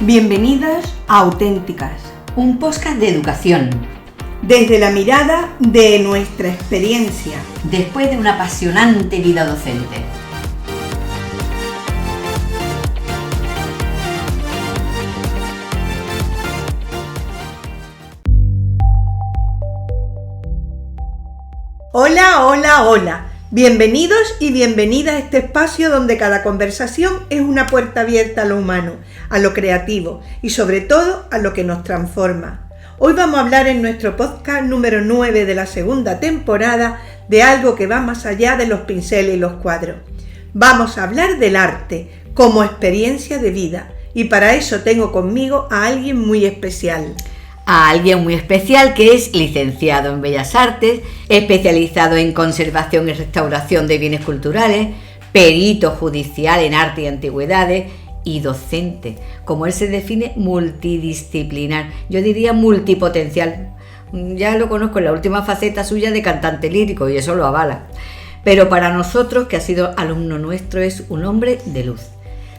Bienvenidas a Auténticas, un podcast de educación, desde la mirada de nuestra experiencia, después de una apasionante vida docente. Hola, hola, hola. Bienvenidos y bienvenidas a este espacio donde cada conversación es una puerta abierta a lo humano, a lo creativo y sobre todo a lo que nos transforma. Hoy vamos a hablar en nuestro podcast número 9 de la segunda temporada de algo que va más allá de los pinceles y los cuadros. Vamos a hablar del arte como experiencia de vida y para eso tengo conmigo a alguien muy especial. A alguien muy especial que es licenciado en Bellas Artes, especializado en conservación y restauración de bienes culturales, perito judicial en arte y antigüedades y docente, como él se define, multidisciplinar, yo diría multipotencial. Ya lo conozco en la última faceta suya de cantante lírico y eso lo avala. Pero para nosotros, que ha sido alumno nuestro, es un hombre de luz,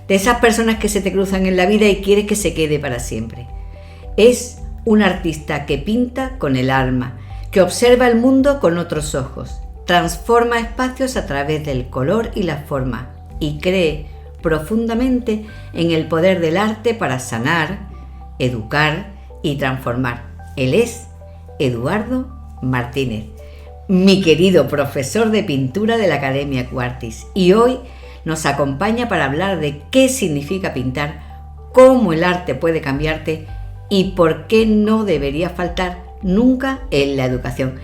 de esas personas que se te cruzan en la vida y quieres que se quede para siempre. Es un artista que pinta con el alma, que observa el mundo con otros ojos, transforma espacios a través del color y la forma y cree profundamente en el poder del arte para sanar, educar y transformar. Él es Eduardo Martínez, mi querido profesor de pintura de la Academia Cuartis, y hoy nos acompaña para hablar de qué significa pintar, cómo el arte puede cambiarte y por qué no debería faltar nunca en la educación.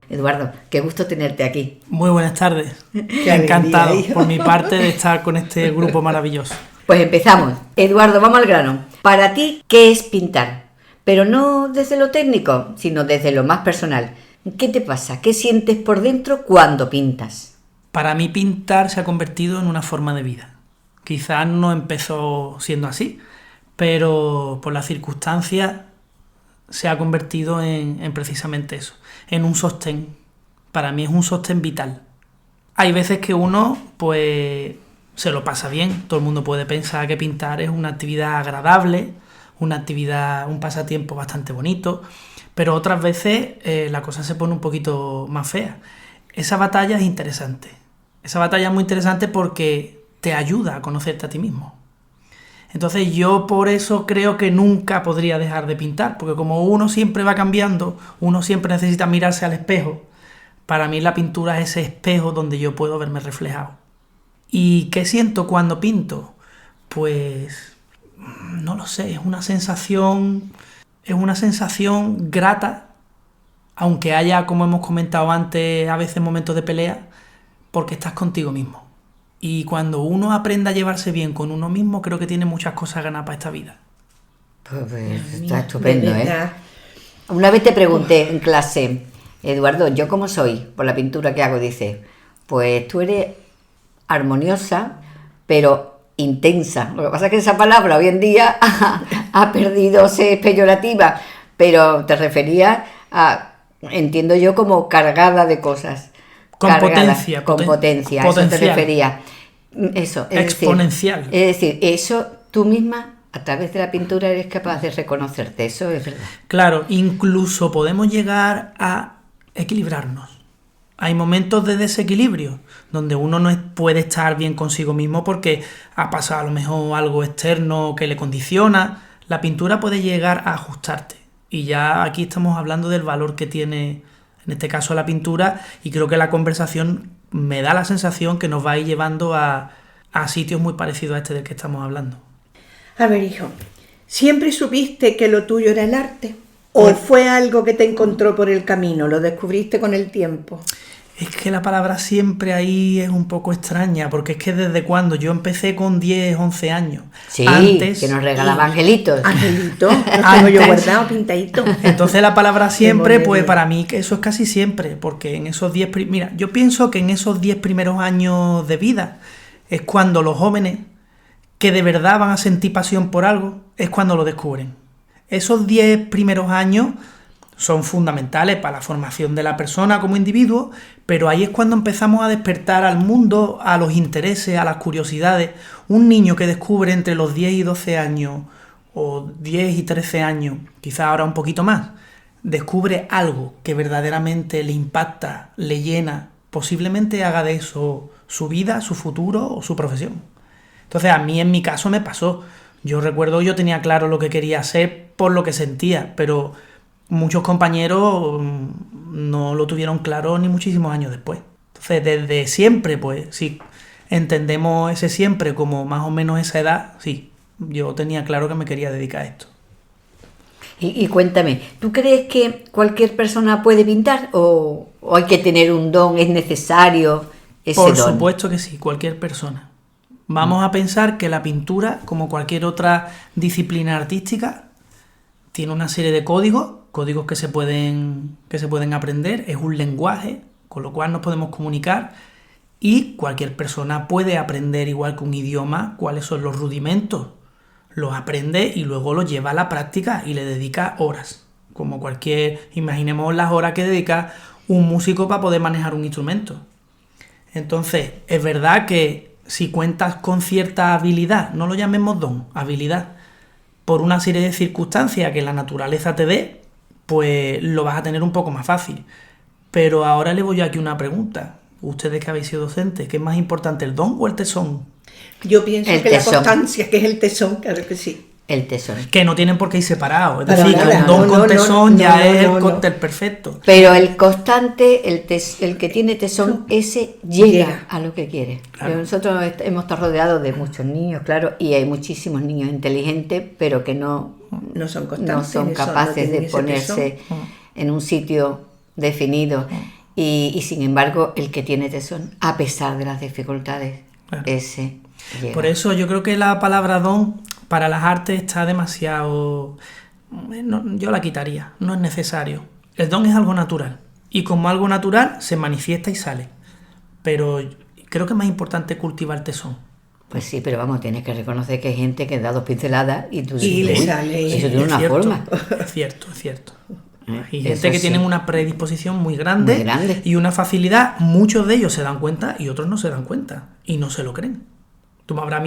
Eduardo, qué gusto tenerte aquí. Muy buenas tardes. Encantado por mi parte de estar con este grupo maravilloso. Pues empezamos. Eduardo, vamos al grano. Para ti, ¿qué es pintar? Pero no desde lo técnico, sino desde lo más personal. ¿Qué te pasa? ¿Qué sientes por dentro cuando pintas? Para mí pintar se ha convertido en una forma de vida. Quizás no empezó siendo así, pero por las circunstancias se ha convertido en precisamente eso, en un sostén. Para mí es un sostén vital. Hay veces que uno pues se lo pasa bien, todo el mundo puede pensar que pintar es una actividad agradable, una actividad, un pasatiempo bastante bonito, pero otras veces la cosa se pone un poquito más fea. Esa batalla es interesante. Esa batalla es muy interesante porque te ayuda a conocerte a ti mismo. Entonces yo por eso creo que nunca podría dejar de pintar, porque como uno siempre va cambiando, uno siempre necesita mirarse al espejo. Para mí la pintura es ese espejo donde yo puedo verme reflejado. ¿Y qué siento cuando pinto? Pues no lo sé, es una sensación grata, aunque haya, como hemos comentado antes, a veces momentos de pelea, porque estás contigo mismo. Y cuando uno aprende a llevarse bien con uno mismo, creo que tiene muchas cosas ganadas para esta vida. Pues está estupendo, ¿eh? Una vez te pregunté en clase, Eduardo, ¿yo cómo soy por la pintura que hago? Dice, pues tú eres armoniosa, pero intensa. Lo que pasa es que esa palabra hoy en día ha perdido ser peyorativa, pero te refería a, entiendo yo, como cargada de cosas. Con potencia. Con potencia, a eso te refería. Eso, exponencial. Es decir, eso tú misma, a través de la pintura, eres capaz de reconocerte, eso es verdad. Claro, incluso podemos llegar a equilibrarnos. Hay momentos de desequilibrio, donde uno no puede estar bien consigo mismo porque ha pasado a lo mejor algo externo que le condiciona. La pintura puede llegar a ajustarte. Y ya aquí estamos hablando del valor que tiene, en este caso, la pintura, y creo que la conversación me da la sensación que nos va a ir llevando a sitios muy parecidos a este del que estamos hablando. A ver, hijo, ¿siempre supiste que lo tuyo era el arte? ¿O fue algo que te encontró por el camino? ¿Lo descubriste con el tiempo? Es que la palabra siempre ahí es un poco extraña, porque es que desde cuando yo empecé con 10, 11 años. Sí, antes, que nos regalaba angelitos. Angelitos, los tengo yo guardado, pintadito. Entonces la palabra siempre, pues para mí que eso es casi siempre, porque en esos 10... Mira, yo pienso que en esos 10 primeros años de vida es cuando los jóvenes que de verdad van a sentir pasión por algo, es cuando lo descubren. Esos 10 primeros años son fundamentales para la formación de la persona como individuo, pero ahí es cuando empezamos a despertar al mundo, a los intereses, a las curiosidades. Un niño que descubre entre los 10 y 12 años, o 10 y 13 años, quizás ahora un poquito más, descubre algo que verdaderamente le impacta, le llena, posiblemente haga de eso su vida, su futuro o su profesión. Entonces a mí en mi caso me pasó. Yo recuerdo, yo tenía claro lo que quería hacer por lo que sentía, pero muchos compañeros no lo tuvieron claro ni muchísimos años después. Entonces desde siempre, pues si entendemos ese siempre como más o menos esa edad, sí, yo tenía claro que me quería dedicar a esto. Y cuéntame, ¿tú crees que cualquier persona puede pintar o hay que tener un don, es necesario ese don? Por supuesto que sí, cualquier persona. Vamos a pensar que la pintura, como cualquier otra disciplina artística, tiene una serie de códigos que se pueden aprender, es un lenguaje, con lo cual nos podemos comunicar y cualquier persona puede aprender, igual que un idioma, cuáles son los rudimentos. Los aprende y luego los lleva a la práctica y le dedica horas. Como imaginemos las horas que dedica un músico para poder manejar un instrumento. Entonces, es verdad que si cuentas con cierta habilidad, no lo llamemos don, habilidad, por una serie de circunstancias que la naturaleza te dé, pues lo vas a tener un poco más fácil. Pero ahora le voy aquí una pregunta. Ustedes que habéis sido docentes, ¿qué es más importante, el don o el tesón? Yo pienso que la constancia, que es el tesón, claro que sí. El tesón. Que no tienen por qué ir separados. Es decir, que un don con tesón ya es el cóctel perfecto. Pero el constante, el que tiene tesón, ese llega a lo que quiere. Claro. Nosotros hemos estado rodeados de muchos niños, claro, y hay muchísimos niños inteligentes, pero que no son constantes, no son capaces de ponerse en un sitio definido. Y sin embargo, el que tiene tesón, a pesar de las dificultades, claro, ese llega. Por eso yo creo que la palabra don para las artes está demasiado... yo la quitaría, no es necesario. El don es algo natural, y como algo natural se manifiesta y sale. Pero creo que es más importante cultivar el tesón. Pues sí, pero vamos, tienes que reconocer que hay gente que da 2 pinceladas y tú y le sale. Eso tiene una forma. Es cierto. Hay gente que tiene una predisposición muy grande y una facilidad. Muchos de ellos se dan cuenta y otros no se dan cuenta y no se lo creen. Tú me habrás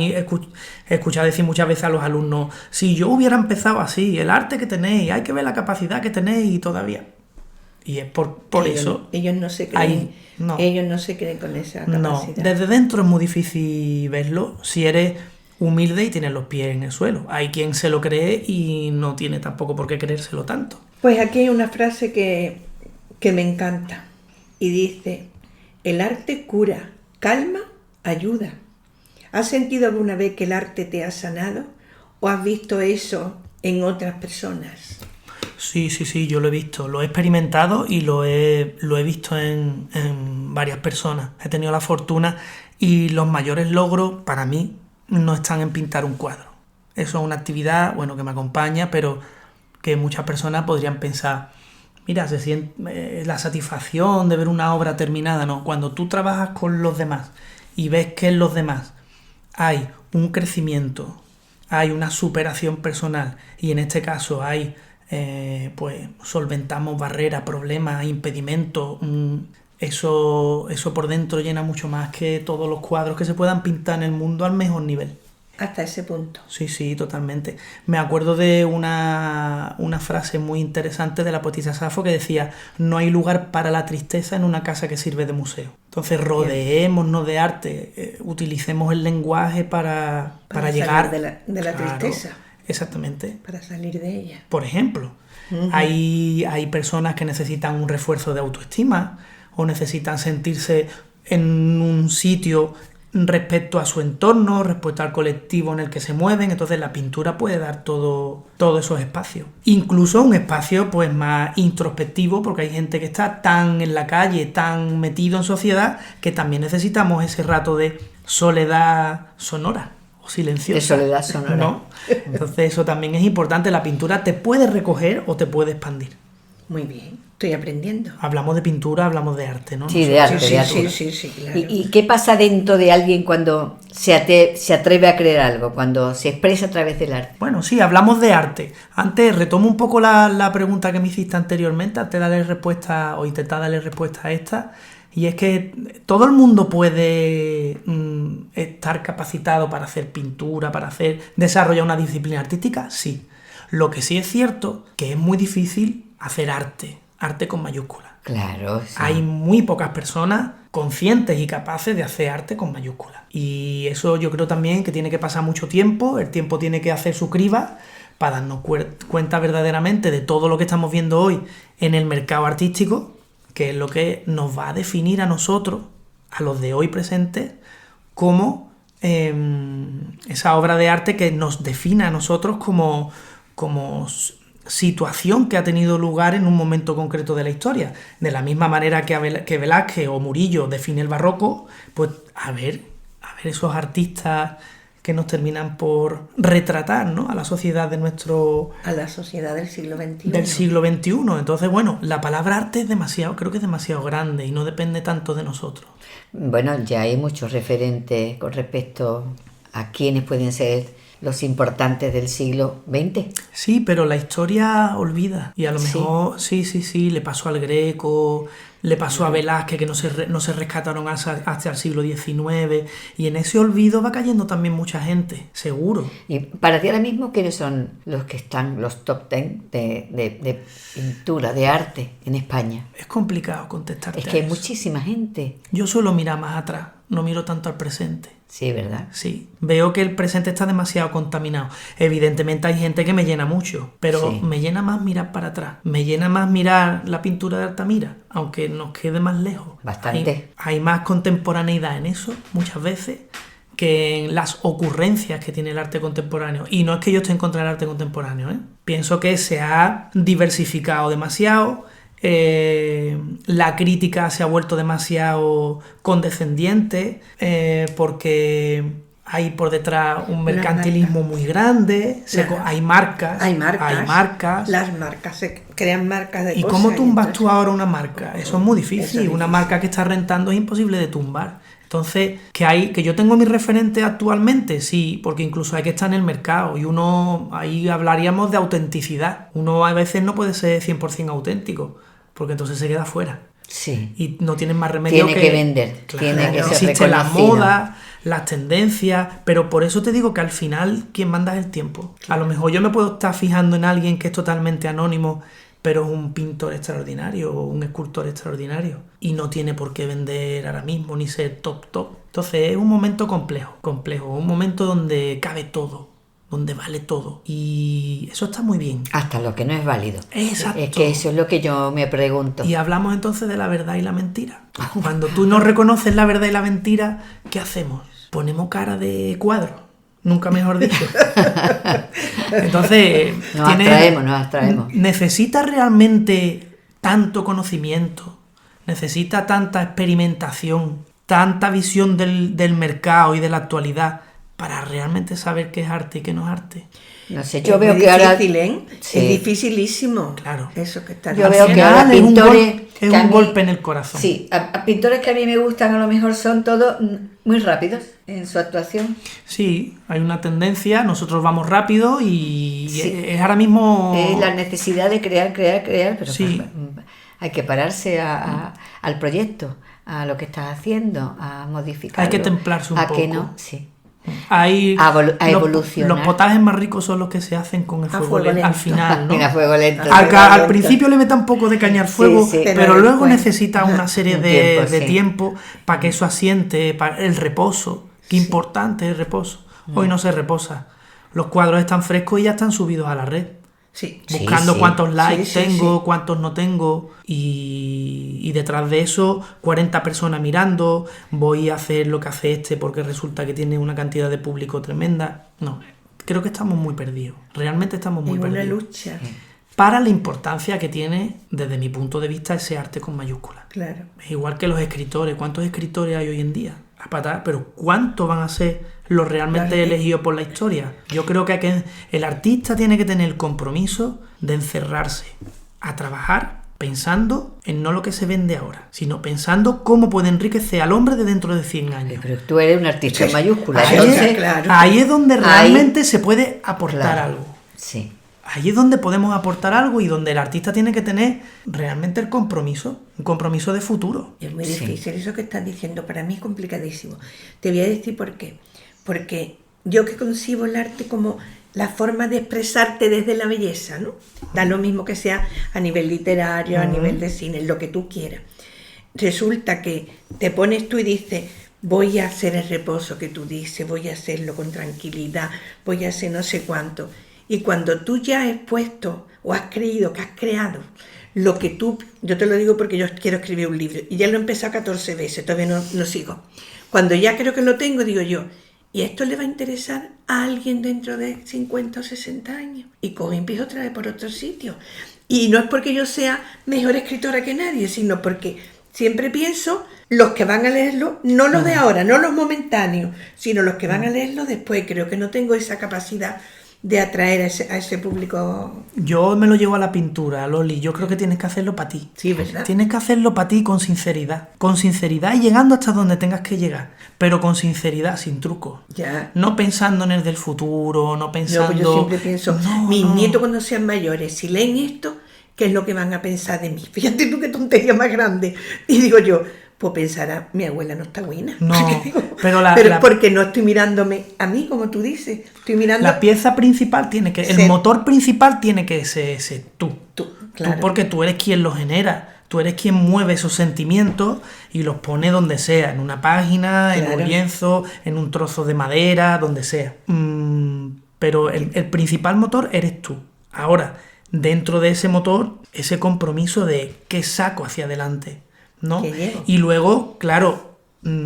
escuchado decir muchas veces a los alumnos, si yo hubiera empezado así, el arte que tenéis, hay que ver la capacidad que tenéis y todavía. Y es por eso. Ellos no se creen. Ellos no se creen con esa capacidad. No, desde dentro es muy difícil verlo si eres humilde y tienes los pies en el suelo. Hay quien se lo cree y no tiene tampoco por qué creérselo tanto. Pues aquí hay una frase que me encanta y dice, el arte cura, calma, ayuda. ¿Has sentido alguna vez que el arte te ha sanado o has visto eso en otras personas? Sí, yo lo he visto, lo he experimentado y lo he visto en varias personas. He tenido la fortuna y los mayores logros para mí no están en pintar un cuadro. Eso es una actividad, que me acompaña, pero que muchas personas podrían pensar, mira, se siente la satisfacción de ver una obra terminada. No, cuando tú trabajas con los demás y ves que en los demás hay un crecimiento, hay una superación personal y en este caso hay, solventamos barreras, problemas, impedimentos, eso por dentro llena mucho más que todos los cuadros que se puedan pintar en el mundo al mejor nivel. Hasta ese punto. Sí, totalmente. Me acuerdo de una frase muy interesante de la poetisa Safo que decía, no hay lugar para la tristeza en una casa que sirve de museo. Entonces rodeémonos de arte, utilicemos el lenguaje para llegar de la tristeza. Exactamente. Para salir de ella. Por ejemplo, hay personas que necesitan un refuerzo de autoestima o necesitan sentirse en un sitio respecto a su entorno, respecto al colectivo en el que se mueven. Entonces la pintura puede dar todos esos espacios. Incluso un espacio más introspectivo, porque hay gente que está tan en la calle, tan metido en sociedad, que también necesitamos ese rato de soledad sonora o silenciosa. De soledad sonora. ¿No? Entonces eso también es importante. La pintura te puede recoger o te puede expandir. Muy bien, estoy aprendiendo. Hablamos de pintura, hablamos de arte, ¿no? Sí, de arte, Sí, de arte. sí, claro. ¿Y qué pasa dentro de alguien cuando se atreve a creer algo, cuando se expresa a través del arte? Bueno, sí, hablamos de arte. Antes retomo un poco la pregunta que me hiciste anteriormente, antes de darle respuesta o intentar darle respuesta a esta, y es que todo el mundo puede estar capacitado para hacer pintura, para desarrollar una disciplina artística, sí. Lo que sí es cierto que es muy difícil hacer arte con mayúsculas. Claro, sí. Hay muy pocas personas conscientes y capaces de hacer arte con mayúsculas. Y eso yo creo también que tiene que pasar mucho tiempo, el tiempo tiene que hacer su criba para darnos cuenta verdaderamente de todo lo que estamos viendo hoy en el mercado artístico, que es lo que nos va a definir a nosotros, a los de hoy presentes, como esa obra de arte que nos define a nosotros como situación que ha tenido lugar en un momento concreto de la historia. De la misma manera que Velázquez o Murillo define el barroco, pues a ver esos artistas que nos terminan por retratar, ¿no?, a la sociedad a la sociedad del siglo XXI. Del siglo XXI. Entonces, bueno, la palabra arte creo que es demasiado grande y no depende tanto de nosotros. Bueno, ya hay muchos referentes con respecto a quiénes pueden ser los importantes del siglo XX. Sí, pero la historia olvida. Y a lo mejor, sí, le pasó al Greco, le pasó a Velázquez, que no se rescataron hasta el siglo XIX. Y en ese olvido va cayendo también mucha gente, seguro. Y para ti ahora mismo, ¿quiénes son los que están, los top 10 de pintura, de arte en España? Es complicado contestarte. Es que hay eso. muchísima gente. Yo suelo mirar más atrás, no miro tanto al presente. Sí, ¿verdad? Sí, veo que el presente está demasiado contaminado. Evidentemente hay gente que me llena mucho, pero Sí. me llena más mirar para atrás. Me llena más mirar la pintura de Altamira, aunque nos quede más lejos. Bastante. Hay más contemporaneidad en eso, muchas veces, que en las ocurrencias que tiene el arte contemporáneo. Y no es que yo esté en contra del arte contemporáneo, ¿eh? Pienso que se ha diversificado demasiado. La crítica se ha vuelto demasiado condescendiente porque hay por detrás un mercantilismo muy grande, Claro. hay marcas. Las marcas, se crean marcas de ¿Y cosas. cómo tumbas entonces- tú ahora una marca? Eso es muy difícil. Eso es Una difícil. marca que está rentando es imposible de tumbar. Entonces, que yo tengo mi referente actualmente, sí, porque incluso hay que estar en el mercado y ahí hablaríamos de autenticidad. Uno a veces no puede ser 100% auténtico, porque entonces se queda fuera. Sí. Y no tienen más remedio Tiene que vender, tiene que ser existe la reconocido. moda, las tendencias, pero por eso te digo que al final quien manda es el tiempo. A lo mejor yo me puedo estar fijando en alguien que es totalmente anónimo, pero es un pintor extraordinario o un escultor extraordinario y no tiene por qué vender ahora mismo ni ser top. Entonces es un momento complejo, un momento donde cabe todo, donde vale todo, y eso está muy bien. Hasta lo que no es válido. Exacto. Es que eso es lo que yo me pregunto. Y hablamos entonces de la verdad y la mentira. Cuando tú no reconoces la verdad y la mentira, ¿qué hacemos? Ponemos cara de cuadro, nunca mejor dicho. Entonces, Nos abstraemos. ¿necesita realmente tanto conocimiento? ¿Necesita tanta experimentación, tanta visión del mercado y de la actualidad para realmente saber qué es arte y qué no es arte? No sé, Es yo veo muy que ahora... difícil, ¿eh? Sí. Es dificilísimo. Claro. Eso que está Yo Al veo que final ahora es pintores... es que a un mí- golpe en el corazón. Sí, a pintores que a mí me gustan a lo mejor son todos muy rápidos en su actuación. Sí, hay una tendencia, nosotros vamos rápido y Sí. es ahora mismo... Es la necesidad de crear, pero Sí. pues, hay que pararse al proyecto, a lo que estás haciendo, a modificarlo. Hay que templarse un ¿A que poco. no? Sí. Hay A los- evolucionar. Los potajes más ricos son los que se hacen con el fuego fuego lento, al lento. final, ¿no? Venga, fuego lento. Al principio le meta un poco de caña al fuego, Sí, sí. pero Pero luego después- necesita una serie Un de tiempo, sí. tiempo para que eso asiente, para el reposo. Qué importante es el reposo. Hoy no se reposa. Los cuadros están frescos y ya están subidos a la red. Sí. Sí, Buscando sí. cuántos likes Sí, sí, tengo, sí. cuántos no tengo, y detrás de eso 40 personas mirando, voy a hacer lo que hace este porque resulta que tiene una cantidad de público tremenda. No, creo que estamos muy perdidos, realmente estamos muy Es una perdidos. lucha. Para la importancia que tiene, desde mi punto de vista, ese arte con mayúsculas. Claro. Es igual que los escritores, ¿cuántos escritores hay hoy en día? A patar, pero ¿cuántos van a ser los realmente Claro. elegidos por la historia? Yo creo que el artista tiene que tener el compromiso de encerrarse a trabajar pensando en no lo que se vende ahora, sino pensando cómo puede enriquecer al hombre de dentro de 100 años. Pero tú eres un artista en mayúsculas. Ahí es donde realmente se puede aportar algo. Sí. Ahí es donde podemos aportar algo y donde el artista tiene que tener realmente el compromiso, un compromiso de futuro. Es muy difícil, eso que estás diciendo, para mí es complicadísimo. Te voy a decir por qué. Porque yo que concibo el arte como la forma de expresarte desde la belleza, ¿no? Da lo mismo que sea a nivel literario, a nivel de cine, lo que tú quieras. Resulta que te pones tú y dices, voy a hacer el reposo que tú dices, voy a hacerlo con tranquilidad, voy a hacer no sé cuánto. Y cuando tú ya has puesto o has creído que has creado lo que tú... Yo te lo digo porque yo quiero escribir un libro y ya lo he empezado 14 veces, todavía no sigo. Cuando ya creo que lo tengo, digo yo, ¿y esto le va a interesar a alguien dentro de 50 o 60 años? Y cojo y empiezo otra vez por otro sitio. Y no es porque yo sea mejor escritora que nadie, sino porque siempre pienso los que van a leerlo, no los de ahora, no los momentáneos, sino los que van a leerlo después. Creo que no tengo esa capacidad de atraer a ese público. Yo me lo llevo a la pintura, Loli. Yo creo que tienes que hacerlo para ti. Sí, ¿verdad? Tienes que hacerlo para ti con sinceridad. Con sinceridad y llegando hasta donde tengas que llegar. Pero con sinceridad, sin trucos. Ya. No pensando en el del futuro, no pensando... No, yo siempre pienso, mis nietos cuando sean mayores, si leen esto, ¿qué es lo que van a pensar de mí? Fíjate tú qué tontería más grande. Y digo yo, pues pensará, mi abuela no está buena. No, pero porque no estoy mirándome a mí, como tú dices. Estoy mirando... La pieza principal tiene que... El motor principal tiene que ser tú. Claro. Tú, porque tú eres quien lo genera. Tú eres quien mueve esos sentimientos y los pone donde sea. En una página, en un lienzo, en un trozo de madera, donde sea. Pero el principal motor eres tú. Ahora, dentro de ese motor, ese compromiso de qué saco hacia adelante, ¿no? Y luego, claro,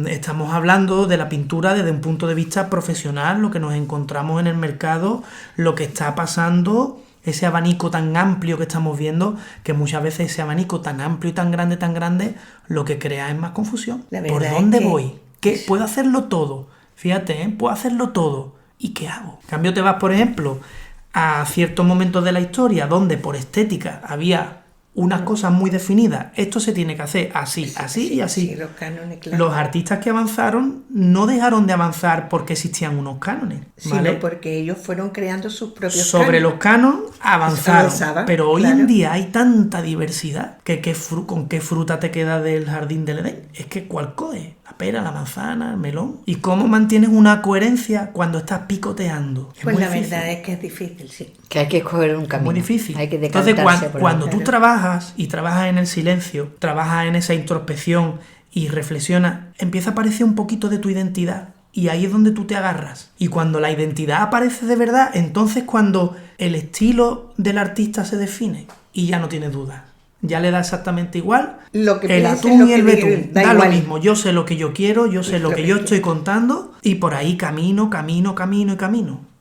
estamos hablando de la pintura desde un punto de vista profesional, lo que nos encontramos en el mercado, lo que está pasando, ese abanico tan amplio que estamos viendo, que muchas veces ese abanico tan amplio y tan grande, lo que crea es más confusión. ¿Por dónde voy? ¿Qué? Puedo hacerlo todo. Fíjate, puedo hacerlo todo. ¿Y qué hago? En cambio te vas, por ejemplo, a ciertos momentos de la historia donde por estética había unas cosas muy definidas, esto se tiene que hacer así, así y así. Sí, los cánones, claro. Los artistas que avanzaron no dejaron de avanzar porque existían unos cánones, ¿vale? Sino porque ellos fueron creando sus propios Sobre cánones. los cánones avanzaron, pero hoy en día hay tanta diversidad que con qué fruta te queda del jardín del Edén. Es que ¿cuál coge? La pera, la manzana, el melón. ¿Y cómo mantienes una coherencia cuando estás picoteando? Pues la verdad es que es difícil, sí. Que hay que escoger un camino. Muy difícil. Hay que entonces, cuando tú claro. trabajas y trabajas en el silencio, trabajas en esa introspección y reflexionas, empieza a aparecer un poquito de tu identidad. Y ahí es donde tú te agarras. Y cuando la identidad aparece de verdad, entonces cuando el estilo del artista se define y ya no tiene dudas. Ya le da exactamente igual lo que el piense, atún lo y el que betún. Da lo mismo. Yo sé lo que yo quiero, yo sé lo que yo estoy contando y por ahí camino.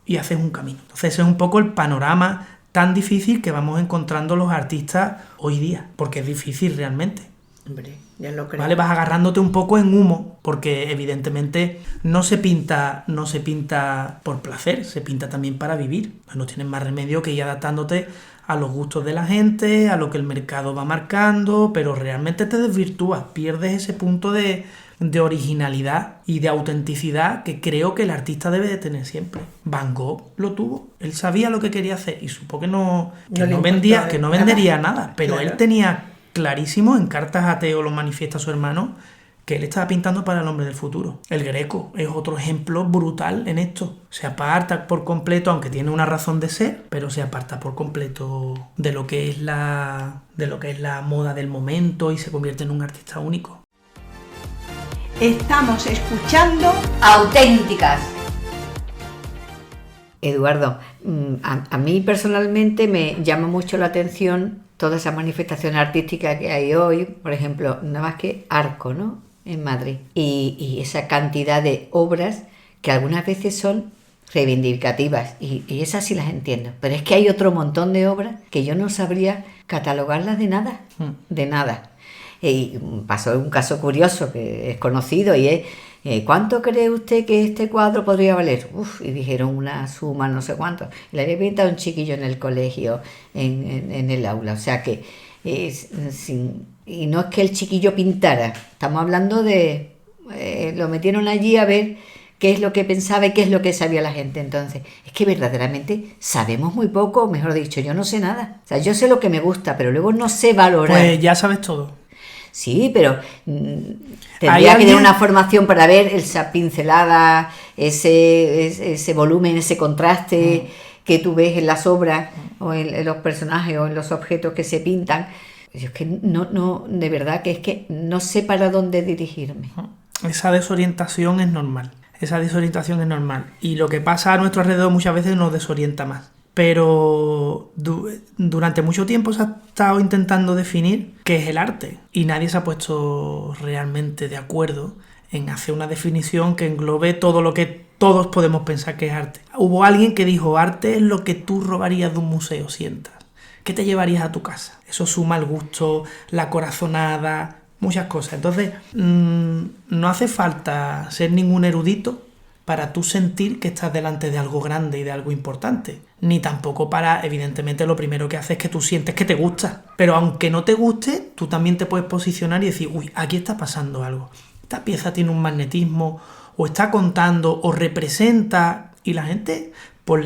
Y haces un camino. Entonces ese es un poco el panorama tan difícil que vamos encontrando los artistas hoy día. Porque es difícil realmente. Hombre, ya lo creo. ¿Vale? Vas agarrándote un poco en humo, porque evidentemente no se pinta por placer, se pinta también para vivir. Pues no tienes más remedio que ir adaptándote a los gustos de la gente, a lo que el mercado va marcando, pero realmente te desvirtúas, pierdes ese punto de originalidad y de autenticidad que creo que el artista debe de tener siempre. Van Gogh lo tuvo, él sabía lo que quería hacer y supo que no vendería nada, pero él tenía clarísimo, en cartas a Teo lo manifiesta su hermano, que él estaba pintando para el hombre del futuro. El Greco es otro ejemplo brutal en esto. Se aparta por completo, aunque tiene una razón de ser, pero se aparta por completo de lo que es la moda del momento y se convierte en un artista único. Estamos escuchando Auténticas. Eduardo, a mí personalmente me llama mucho la atención toda esa manifestación artística que hay hoy, por ejemplo, nada más que Arco, ¿no?, en Madrid, y esa cantidad de obras que algunas veces son reivindicativas, y esas sí las entiendo, pero es que hay otro montón de obras que yo no sabría catalogarlas de nada. Y pasó un caso curioso que es conocido y es: ¿cuánto cree usted que este cuadro podría valer? Y dijeron una suma, no sé cuánto. Le había pintado un chiquillo en el colegio, en el aula. O sea que Y no es que el chiquillo pintara, estamos hablando de... lo metieron allí a ver qué es lo que pensaba y qué es lo que sabía la gente. Entonces, es que verdaderamente sabemos muy poco, o mejor dicho, yo no sé nada. O sea, yo sé lo que me gusta, pero luego no sé valorar. Pues ya sabes todo. Sí, pero tendría que tener una formación para ver esa pincelada, ese volumen, ese contraste que tú ves en las obras o en los personajes o en los objetos que se pintan. Yo es que no, de verdad que es que no sé para dónde dirigirme. Esa desorientación es normal. Y lo que pasa a nuestro alrededor muchas veces nos desorienta más. Pero durante mucho tiempo se ha estado intentando definir qué es el arte y nadie se ha puesto realmente de acuerdo en hacer una definición que englobe todo lo que todos podemos pensar que es arte. Hubo alguien que dijo: arte es lo que tú robarías de un museo si entras. ¿Qué te llevarías a tu casa? Eso suma el gusto, la corazonada, muchas cosas. Entonces, no hace falta ser ningún erudito para tú sentir que estás delante de algo grande y de algo importante. Ni tampoco para, evidentemente, lo primero que haces es que tú sientes que te gusta. Pero aunque no te guste, tú también te puedes posicionar y decir: uy, aquí está pasando algo. Esta pieza tiene un magnetismo, o está contando, o representa. Y la gente, por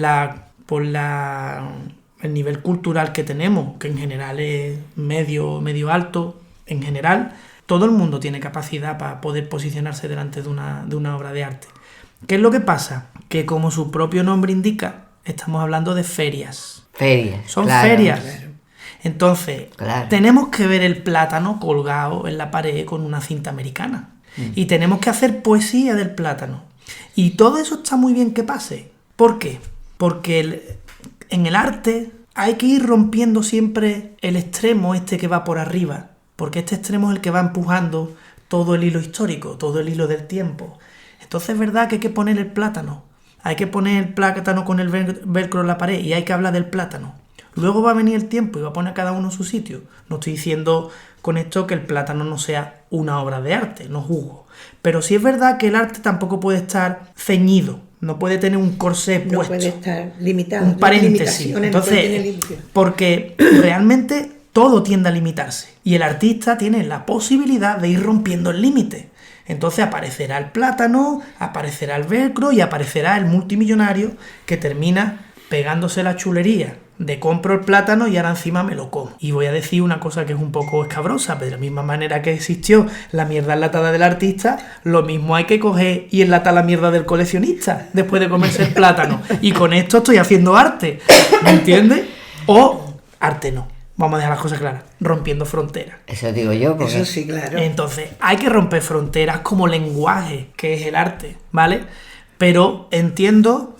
el nivel cultural que tenemos, que en general es medio alto, en general, todo el mundo tiene capacidad para poder posicionarse delante de una obra de arte. ¿Qué es lo que pasa? Que como su propio nombre indica, estamos hablando de ferias. Son ferias. Claro. Entonces, tenemos que ver el plátano colgado en la pared con una cinta americana. Y tenemos que hacer poesía del plátano. Y todo eso está muy bien que pase. ¿Por qué? Porque en el arte hay que ir rompiendo siempre el extremo que va por arriba. Porque este extremo es el que va empujando todo el hilo histórico, todo el hilo del tiempo. Entonces es verdad que hay que poner el plátano. Hay que poner el plátano con el velcro en la pared y hay que hablar del plátano. Luego va a venir el tiempo y va a poner cada uno en su sitio. No estoy diciendo con esto que el plátano no sea una obra de arte, no juzgo. Pero sí es verdad que el arte tampoco puede estar ceñido. No puede tener un corsé puesto. No puede estar limitado. Un paréntesis. Entonces, porque realmente todo tiende a limitarse. Y el artista tiene la posibilidad de ir rompiendo el límite. Entonces aparecerá el plátano, aparecerá el velcro y aparecerá el multimillonario que termina pegándose la chulería de compro el plátano y ahora encima me lo como. Y voy a decir una cosa que es un poco escabrosa, pero de la misma manera que existió la mierda enlatada del artista, lo mismo hay que coger y enlatar la mierda del coleccionista después de comerse el plátano. Y con esto estoy haciendo arte, ¿me entiendes? O arte no. Vamos a dejar las cosas claras, rompiendo fronteras. Eso digo yo. Porque... Eso sí, claro. Entonces, hay que romper fronteras como lenguaje, que es el arte, ¿vale? Pero entiendo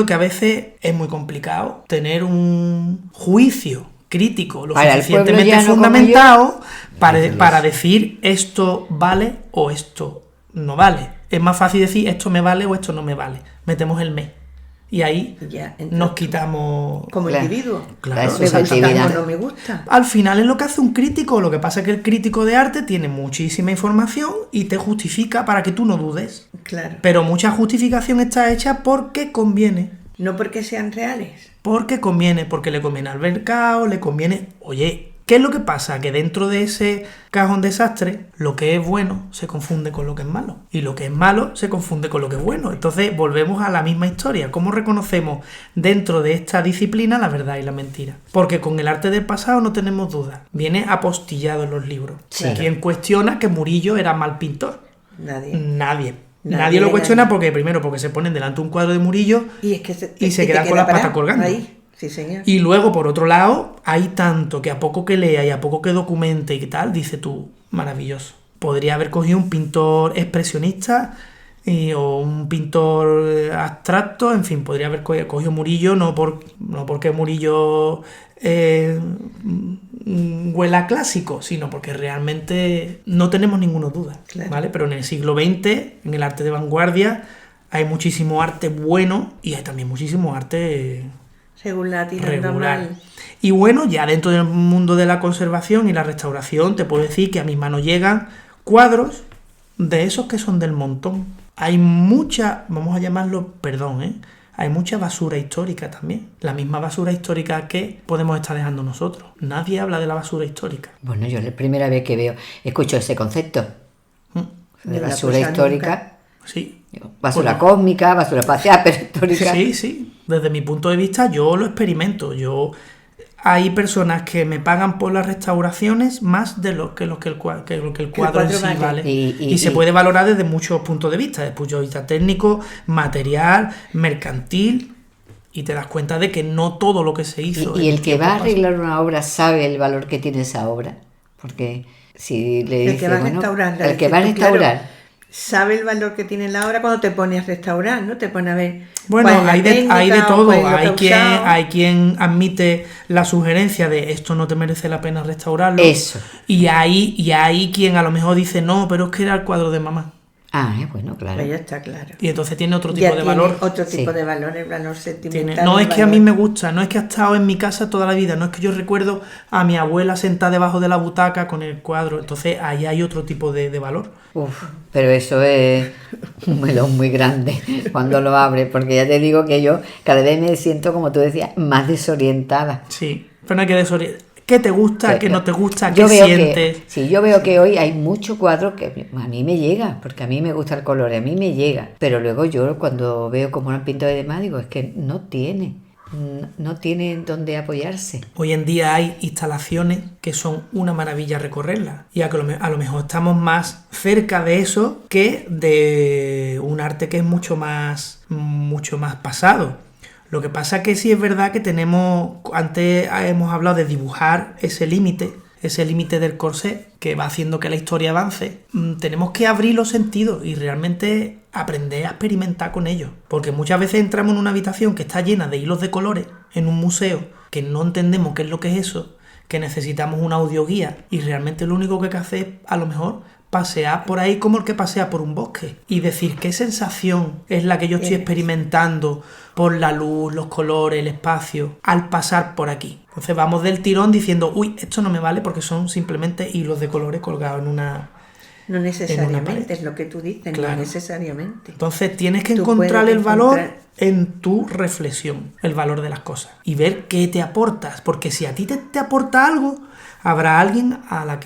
que a veces es muy complicado tener un juicio crítico lo suficientemente fundamentado para decir esto vale o esto no vale. Es más fácil decir esto me vale o esto no me vale. Metemos el me. Y ahí ya, nos quitamos... Como individuo. Claro, me gusta, no me gusta. Al final es lo que hace un crítico. Lo que pasa es que el crítico de arte tiene muchísima información y te justifica para que tú no dudes. Claro. Pero mucha justificación está hecha porque conviene. No porque sean reales. Porque conviene, porque le conviene al mercado, le conviene... Oye, ¿qué es lo que pasa? Que dentro de ese cajón desastre, lo que es bueno se confunde con lo que es malo. Y lo que es malo se confunde con lo que es bueno. Entonces volvemos a la misma historia. ¿Cómo reconocemos dentro de esta disciplina la verdad y la mentira? Porque con el arte del pasado no tenemos dudas. Viene apostillado en los libros. Sí. ¿Quién cuestiona que Murillo era mal pintor? Nadie lo cuestiona porque, primero, porque se ponen delante un cuadro de Murillo y se quedan con las patas colgando. Ahí. Sí, señor. Y luego, por otro lado, hay tanto que a poco que lea y a poco que documente y tal, dice tú, maravilloso. Podría haber cogido un pintor expresionista o un pintor abstracto, en fin, podría haber cogido Murillo, no porque Murillo huela clásico, sino porque realmente no tenemos ninguna duda, claro. ¿Vale? Pero en el siglo XX, en el arte de vanguardia, hay muchísimo arte bueno y hay también muchísimo arte... según la tiranda mal. Y bueno, ya dentro del mundo de la conservación y la restauración te puedo decir que a mis manos llegan cuadros de esos que son del montón. Hay mucha, vamos a llamarlo, hay mucha basura histórica también. La misma basura histórica que podemos estar dejando nosotros. Nadie habla de la basura histórica. Bueno, yo es la primera vez que escucho ese concepto de la basura cosa histórica. nunca. Sí. Basura Bueno, cósmica, basura espacial, pero histórica. sí. Desde mi punto de vista yo lo experimento. Hay personas que me pagan por las restauraciones más de lo que el cuadro en sí vale. Y se puede valorar desde muchos puntos de vista. Desde el punto de vista técnico, material, mercantil. Y te das cuenta de que no todo lo que se hizo... Y el que va a arreglar una obra sabe el valor que tiene esa obra. Porque si le dice... El que va a restaurarla. El que va a restaurar... Sabe el valor que tiene la obra cuando te pones a restaurar, ¿no? Te pones a ver... Bueno, hay de todo. Hay quien quien admite la sugerencia de esto no te merece la pena restaurarlo. Eso. Y hay quien a lo mejor dice, no, pero es que era el cuadro de mamá. Bueno, claro. Ya está claro. Y entonces tiene otro tipo de valor. Otro tipo de valor, el valor sentimental. No es que a mí me gusta, no es que ha estado en mi casa toda la vida, no es que yo recuerdo a mi abuela sentada debajo de la butaca con el cuadro. Entonces ahí hay otro tipo de valor. Pero eso es un melón muy grande cuando lo abres, porque ya te digo que yo cada vez me siento, como tú decías, más desorientada. Sí, pero no hay que desorientar. ¿Qué te gusta? ¿Qué no te gusta? ¿Qué yo veo sientes? Yo veo que hoy hay muchos cuadros que a mí me llega, porque a mí me gusta el color, a mí me llega. Pero luego yo cuando veo cómo lo han pintado y demás, digo, es que no tiene dónde apoyarse. Hoy en día hay instalaciones que son una maravilla recorrerlas. Y a lo mejor estamos más cerca de eso que de un arte que es mucho más pasado. Lo que pasa es que sí es verdad que antes hemos hablado de dibujar ese límite del corset que va haciendo que la historia avance. Tenemos que abrir los sentidos y realmente aprender a experimentar con ellos. Porque muchas veces entramos en una habitación que está llena de hilos de colores, en un museo, que no entendemos qué es lo que es eso, que necesitamos una audioguía y realmente lo único que hay que hacer es, a lo mejor, pasear por ahí como el que pasea por un bosque y decir qué sensación es la que yo estoy experimentando por la luz, los colores, el espacio, al pasar por aquí. Entonces vamos del tirón diciendo, uy, esto no me vale porque son simplemente hilos de colores colgados en una... No necesariamente, es lo que tú dices, claro. No necesariamente. Entonces tienes que encontrar el valor en tu reflexión, el valor de las cosas y ver qué te aportas, porque si a ti te aporta algo, habrá alguien a la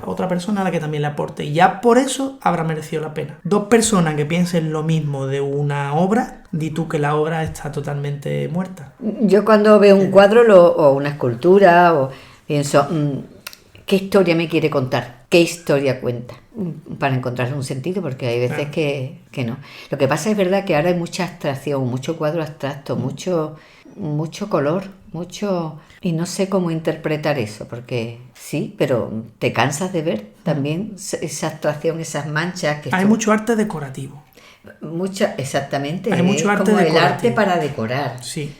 otra persona a la que también le aporte y ya por eso habrá merecido la pena. Dos personas que piensen lo mismo de una obra, di tú que la obra está totalmente muerta. Yo cuando veo un cuadro o una escultura pienso, ¿qué historia me quiere contar? ¿Qué historia cuenta? Para encontrar un sentido, porque hay veces que no. Lo que pasa es verdad que ahora hay mucha abstracción, mucho cuadro abstracto, mucho color, y no sé cómo interpretar eso, porque sí, pero te cansas de ver también esa abstracción, esas manchas que hay mucho arte decorativo. Exactamente. Hay mucho arte como decorativo. El arte para decorar. Sí.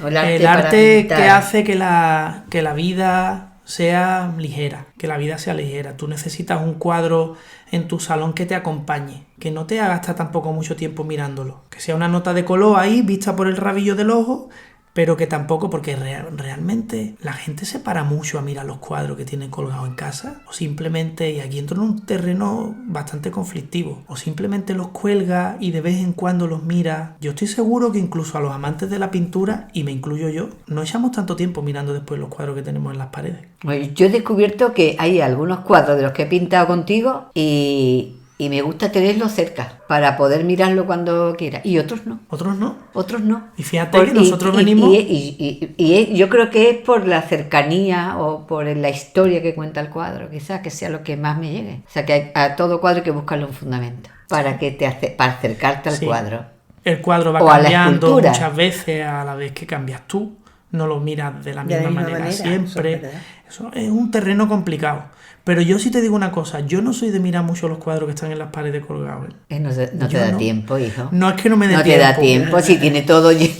El arte que hace que la vida sea ligera, que la vida sea ligera. Tú necesitas un cuadro en tu salón que te acompañe, que no te haga gastar tampoco mucho tiempo mirándolo, que sea una nota de color ahí vista por el rabillo del ojo, pero que tampoco, porque realmente la gente se para mucho a mirar los cuadros que tienen colgados en casa, o simplemente, y aquí entro en un terreno bastante conflictivo, o simplemente los cuelga y de vez en cuando los mira. Yo estoy seguro que incluso a los amantes de la pintura, y me incluyo yo, no echamos tanto tiempo mirando después los cuadros que tenemos en las paredes. Yo he descubierto que hay algunos cuadros de los que he pintado contigo y me gusta tenerlos cerca para poder mirarlo cuando quiera. Y otros no. ¿Otros no? Otros no. Y fíjate que nosotros venimos... Y yo creo que es por la cercanía o por la historia que cuenta el cuadro, quizás que sea lo que más me llegue. O sea, que a todo cuadro hay que buscarle un fundamento para acercarte al cuadro. El cuadro va cambiando muchas veces a la vez que cambias tú. No lo miras de la misma manera siempre. Eso es un terreno complicado. Pero yo sí te digo una cosa, yo no soy de mirar mucho los cuadros que están en las paredes colgados. No te da tiempo, hijo. No es que no me dé tiempo. No te da tiempo, si tiene todo lleno.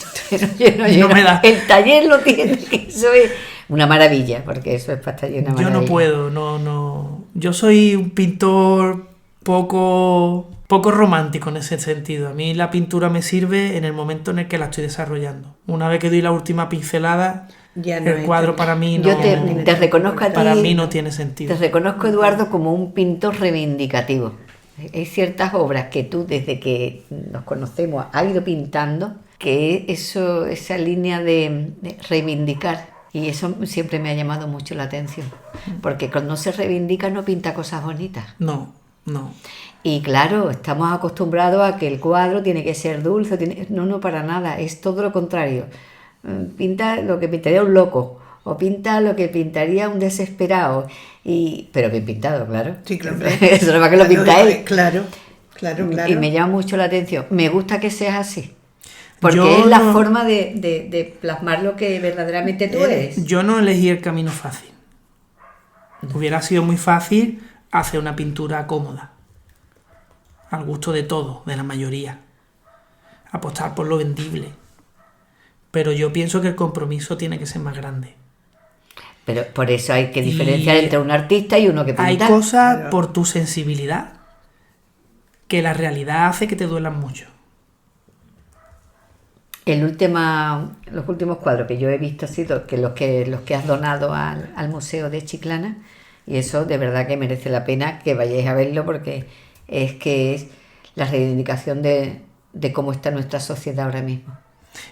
No me da. El taller lo tiene, que eso es una maravilla, porque eso es para estar lleno de maravilla. Yo no puedo, no. Yo soy un pintor poco romántico en ese sentido. A mí la pintura me sirve en el momento en el que la estoy desarrollando. Una vez que doy la última pincelada... el cuadro para mí no... Yo te reconozco a ti... Para mí no tiene sentido. Te reconozco, Eduardo, como un pintor reivindicativo. Hay ciertas obras que tú, desde que nos conocemos, has ido pintando que eso, esa línea de reivindicar. Y eso siempre me ha llamado mucho la atención, porque cuando se reivindica no pinta cosas bonitas. No. Y claro, estamos acostumbrados a que el cuadro tiene que ser dulce, no, para nada, es todo lo contrario. Pinta lo que pintaría un loco, o pinta lo que pintaría un desesperado, pero bien pintado, claro. Sí, claro. Eso no va que lo pinta él. Claro. Y me llama mucho la atención. Me gusta que seas así. Porque Yo es la no- forma de plasmar lo que verdaderamente tú eres. Yo no elegí el camino fácil. Hubiera sido muy fácil hacer una pintura cómoda, al gusto de todos, de la mayoría. Apostar por lo vendible. Pero yo pienso que el compromiso tiene que ser más grande. Pero por eso hay que diferenciar Y entre un artista y uno que pinta. Hay cosas Claro. por tu sensibilidad que la realidad hace que te duelan mucho. Los últimos cuadros que yo he visto han sido los que has donado al Museo de Chiclana, y eso de verdad que merece la pena que vayáis a verlo, porque es la reivindicación de cómo está nuestra sociedad ahora mismo,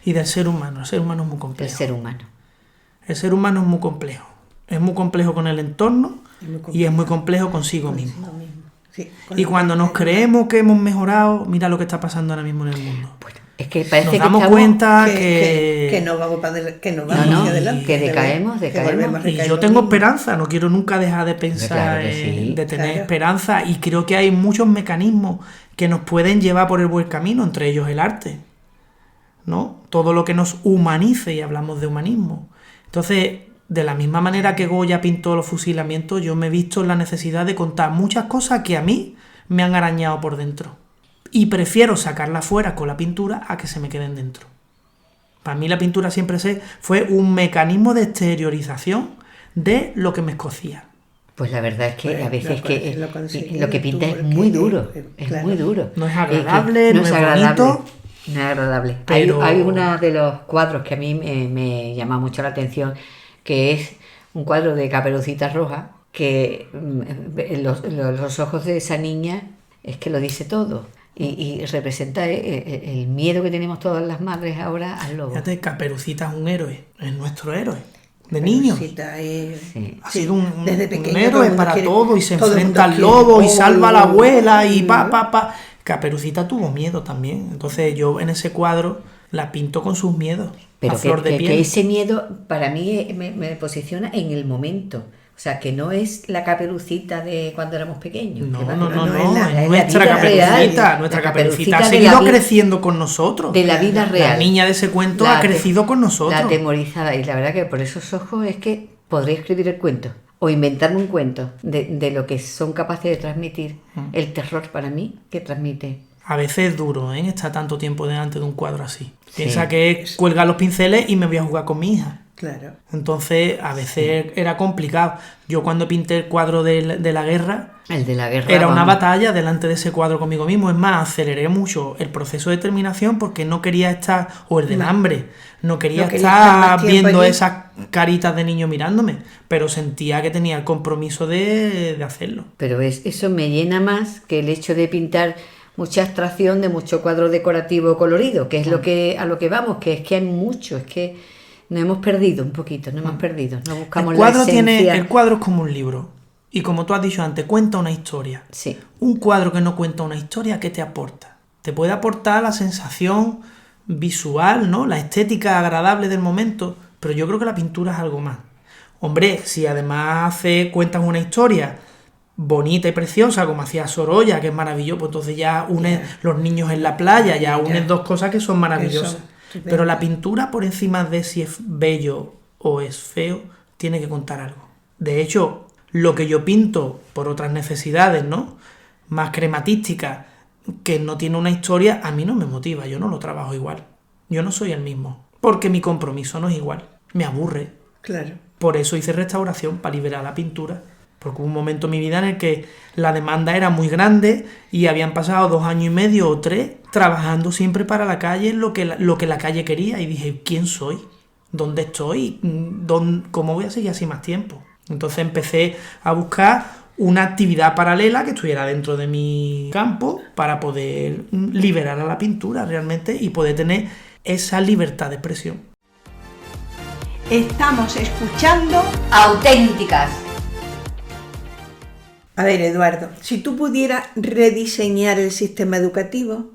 Y del ser humano. El ser humano es muy del complejo. ser humano. El ser humano es muy complejo. Es muy complejo con el entorno y es muy complejo consigo mismo. Sí, Y cuando nos creemos que hemos mejorado, mira lo que está pasando ahora mismo en el mundo. Bueno, es que parece Nos que damos estamos... cuenta que no vamos que no vamos No, hacia adelante. que decaemos. volvemos a Y recaer yo lo tengo mismo. esperanza, no quiero nunca dejar de pensar, Claro que sí. de tener Claro. esperanza, y creo que hay muchos mecanismos que nos pueden llevar por el buen camino, entre ellos el arte, ¿no? Todo lo que nos humanice, y hablamos de humanismo. Entonces, de la misma manera que Goya pintó los fusilamientos, yo me he visto en la necesidad de contar muchas cosas que a mí me han arañado por dentro. Y prefiero sacarlas fuera con la pintura a que se me queden dentro. Para mí la pintura siempre fue un mecanismo de exteriorización de lo que me escocía. Pues la verdad es que Pues, a veces lo conseguí lo que pinta tú, es porque, muy duro, es claro. muy duro. No es que agradable, no es bonito. No es agradable. Pero- Hay uno de los cuadros que a mí me llama mucho la atención, que es un cuadro de Caperucita Roja, que los ojos de esa niña es que lo dice todo. Y representa el miedo que tenemos todas las madres ahora al lobo. Fíjate, Caperucita es un héroe, es nuestro héroe. De niños. Caperucita es- Sí. Ha sido un desde pequeño héroe todo el mundo para quiere- todo, y se todo el enfrenta al mundo lobo y quiere- salva a la abuela y Mm. pa. Caperucita tuvo miedo también. Entonces yo en ese cuadro la pinto con sus miedos. Pero a flor de piel. que ese miedo para mí me posiciona en el momento. O sea, que no es la Caperucita de cuando éramos pequeños. No, que va, no, que no, va, no, es la es nuestra vida Caperucita. real. Nuestra La Caperucita ha Caperucita de seguido la vida- creciendo con nosotros. de la vida real. La niña de ese cuento La ha crecido con nosotros. La atemorizada. Y la verdad que por esos ojos es que podría escribir el cuento. O inventarme un cuento de lo que son capaces de transmitir el terror para mí que transmite. A veces es duro, ¿eh? Estar tanto tiempo delante de un cuadro así. Sí. Piensa que es cuelgar los pinceles y me voy a jugar con mi hija. Claro. Entonces, a veces era complicado. Yo cuando pinté el cuadro de la guerra, El de la guerra. era una vamos. batalla delante de ese cuadro conmigo mismo. Es más, aceleré mucho el proceso de terminación porque no quería estar, o el del hambre, no quería No quería estar estar más tiempo viendo allí. esas caritas de niño mirándome, pero sentía que tenía el compromiso de hacerlo. Pero eso me llena más que el hecho de pintar mucha abstracción de mucho cuadro decorativo colorido, que es a lo que vamos, que es que hay mucho, es que nos hemos perdido un poquito, nos hemos perdido, no buscamos El cuadro, la esencia. el cuadro es como un libro. Y como tú has dicho antes, cuenta una historia. Sí, Un cuadro que no cuenta una historia, ¿qué te aporta? Te puede aportar la sensación visual, ¿no? La estética agradable del momento, pero yo creo que la pintura es algo más. Hombre, si además cuentas una historia bonita y preciosa, como hacía Sorolla, que es maravilloso, pues entonces ya unes los niños en la playa, ya unes dos cosas que son maravillosas. Estupendo. Pero la pintura, por encima de si es bello o es feo, tiene que contar algo. De hecho, lo que yo pinto por otras necesidades, ¿no?, más crematísticas, que no tiene una historia, a mí no me motiva, yo no lo trabajo igual. Yo no soy el mismo, porque mi compromiso no es igual. Me aburre. Claro. Por eso hice restauración, para liberar la pintura. Porque hubo un momento en mi vida en el que la demanda era muy grande y habían pasado 2 años y medio o 3 trabajando siempre para la calle en lo que la calle quería. Y dije, ¿quién soy? ¿Dónde estoy? ¿Cómo voy a seguir así más tiempo? Entonces empecé a buscar una actividad paralela que estuviera dentro de mi campo para poder liberar a la pintura realmente y poder tener esa libertad de expresión. Estamos escuchando Auténticas. A ver, Eduardo, si tú pudieras rediseñar el sistema educativo,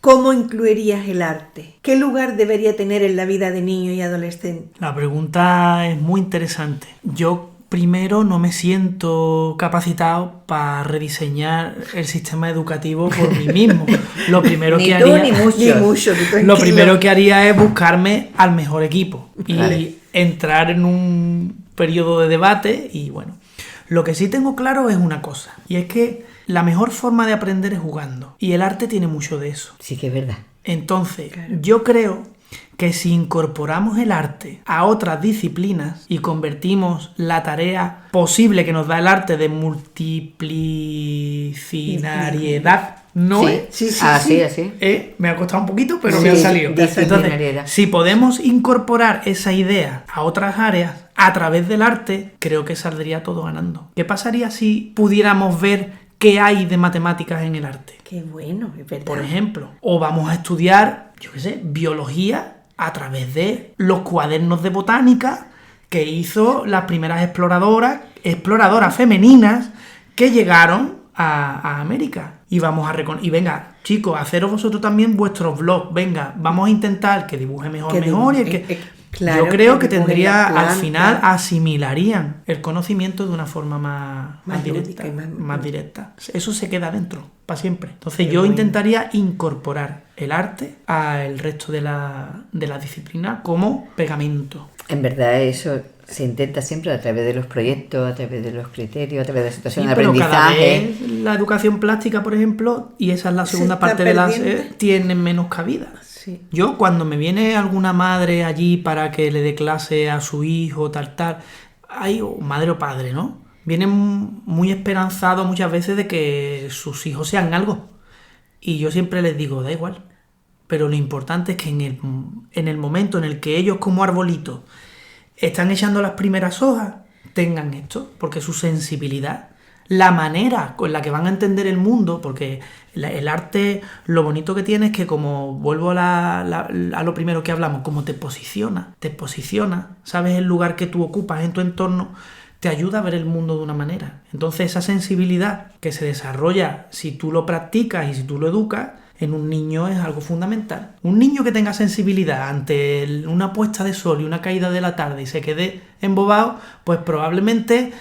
¿cómo incluirías el arte? ¿Qué lugar debería tener en la vida de niños y adolescentes? La pregunta es muy interesante. Yo primero no me siento capacitado para rediseñar el sistema educativo por mí mismo. Lo primero Ni que tú haría, ni muchos. Ni mucho, tú lo tranquilo. primero que haría es buscarme al mejor equipo y Vale. entrar en un periodo de debate y bueno. Lo que sí tengo claro es una cosa, y es que la mejor forma de aprender es jugando, y el arte tiene mucho de eso. Sí que es verdad. Entonces, Claro. yo creo que si incorporamos el arte a otras disciplinas y convertimos la tarea posible que nos da el arte de multiplicariedad, ¿no Sí, es? Sí, sí, así, sí. así. Me ha costado un poquito, pero Sí, me ha salido. disciplinariedad. Entonces, si podemos incorporar esa idea a otras áreas a través del arte, creo que saldría todo ganando. ¿Qué pasaría si pudiéramos ver qué hay de matemáticas en el arte? Qué bueno, es verdad. Por ejemplo, o vamos a estudiar, yo qué sé, biología a través de los cuadernos de botánica que hizo las primeras exploradoras femeninas que llegaron a América. Y vamos a y venga, chicos, haceros vosotros también vuestros blogs. Venga, vamos a intentar que dibuje mejor, Que mejor. Y el dibuje, que... claro, yo creo que que dibujen tendría, las al plantas. final, asimilarían el conocimiento de una forma más lúdica directa. y Más directa. Eso se queda dentro, para siempre. Entonces Qué yo bueno. intentaría incorporar el arte al resto de la disciplina como pegamento. En verdad eso se intenta siempre a través de los proyectos, a través de los criterios, a través de la Sí, situación de pero cada aprendizaje. vez la educación plástica, por ejemplo, y esa es la Se segunda está parte de la perdiendo. tienen menos cabida. Sí. Yo cuando me viene alguna madre allí para que le dé clase a su hijo, tal, hay madre o padre, ¿no? Vienen muy esperanzados muchas veces de que sus hijos sean algo. Y yo siempre les digo, da igual. Pero lo importante es que en el momento en el que ellos como arbolitos están echando las primeras hojas, tengan esto, porque su sensibilidad, la manera con la que van a entender el mundo, porque el arte, lo bonito que tiene es que como vuelvo a lo primero que hablamos, como te posiciona, sabes el lugar que tú ocupas en tu entorno, te ayuda a ver el mundo de una manera. Entonces esa sensibilidad que se desarrolla si tú lo practicas y si tú lo educas, en un niño es algo fundamental. Un niño que tenga sensibilidad ante una puesta de sol y una caída de la tarde y se quede embobado, pues probablemente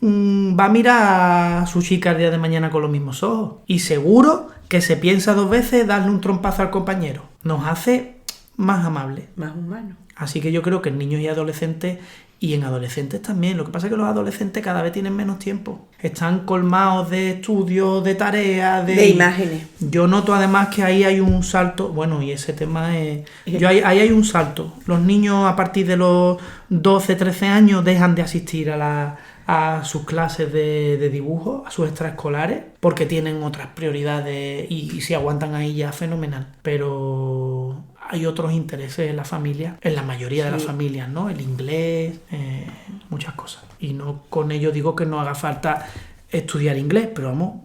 va a mirar a su chica el día de mañana con los mismos ojos. Y seguro que se piensa dos veces darle un trompazo al compañero. Nos hace más amables. Más humano. Así que yo creo que en niños y adolescentes, y en adolescentes también, lo que pasa es que los adolescentes cada vez tienen menos tiempo. Están colmados de estudios, de tareas, De imágenes. Yo noto además que ahí hay un salto, bueno, y ese tema es... ahí hay un salto. Los niños a partir de los 12, 13 años dejan de asistir a sus clases de dibujo, a sus extraescolares, porque tienen otras prioridades y si aguantan ahí ya fenomenal. Pero hay otros intereses en la familia, en la mayoría de las familias, ¿no? El inglés, muchas cosas. Y no con ello digo que no haga falta estudiar inglés, pero vamos,